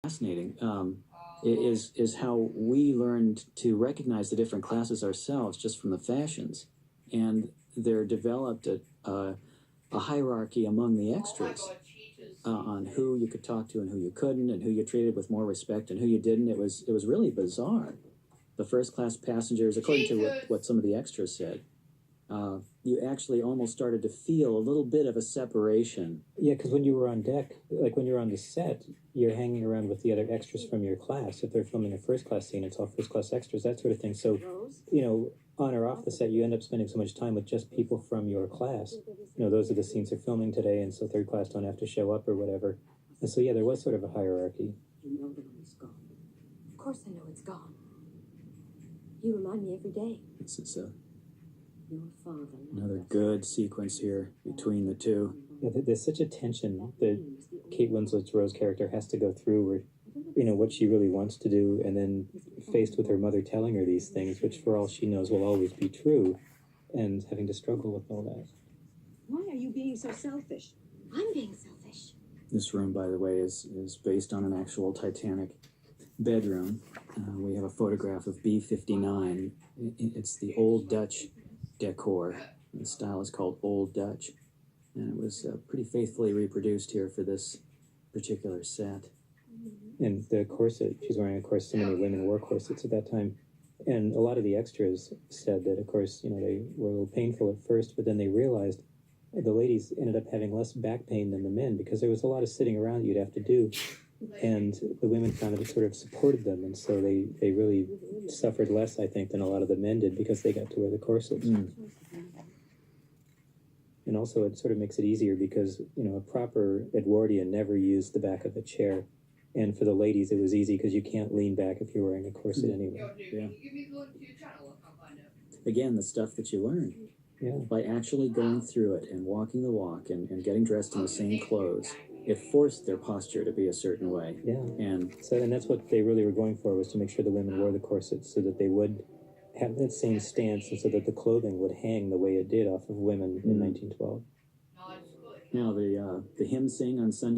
Fascinating is how we learned to recognize the different classes ourselves just from the fashions, and there developed a hierarchy among the extras on who you could talk to and who you couldn't, and who you treated with more respect and who you didn't. It was really bizarre. The first class passengers, according to what some of the extras said, you actually almost started to feel a little bit of a separation. Yeah, because when you were on deck, like when you're on the set, you're hanging around with the other extras from your class. If they're filming a first-class scene, it's all first-class extras, that sort of thing. So, on or off the set, you end up spending so much time with just people from your class. Those are the scenes they're filming today, and so third class don't have to show up or whatever. And so, yeah, there was sort of a hierarchy. You know that it's gone. Of course I know it's gone. You remind me every day. This is Your father. another good sequence here between the two. Yeah, there's such a tension that Kate Winslet's Rose character has to go through where, what she really wants to do, and then faced with her mother telling her these things, which for all she knows will always be true, and having to struggle with all that. Why are you being so selfish? I'm being selfish. This room, by the way, is based on an actual Titanic bedroom. We have a photograph of B-59. It's the Old Dutch decor. The style is called Old Dutch, and it was pretty faithfully reproduced here for this particular set. And the corset, she's wearing, of course, so many women wore corsets at that time. And a lot of the extras said that, of course, they were a little painful at first, but then they realized the ladies ended up having less back pain than the men, because there was a lot of sitting around that you'd have to do. And the women found that it sort of supported them, and so they really suffered less, I think, than a lot of the men did, because they got to wear the corsets. And also it sort of makes it easier because, a proper Edwardian never used the back of a chair. And for the ladies, it was easy because you can't lean back if you're wearing a corset anyway. Yeah. Again, the stuff that you learn. Yeah. By actually going through it and walking the walk and getting dressed in the same clothes, it forced their posture to be a certain way. Yeah. And that's what they really were going for, was to make sure the women wore the corsets so that they would have that same stance, and so that the clothing would hang the way it did off of women in 1912. Now the hymn sing on Sunday.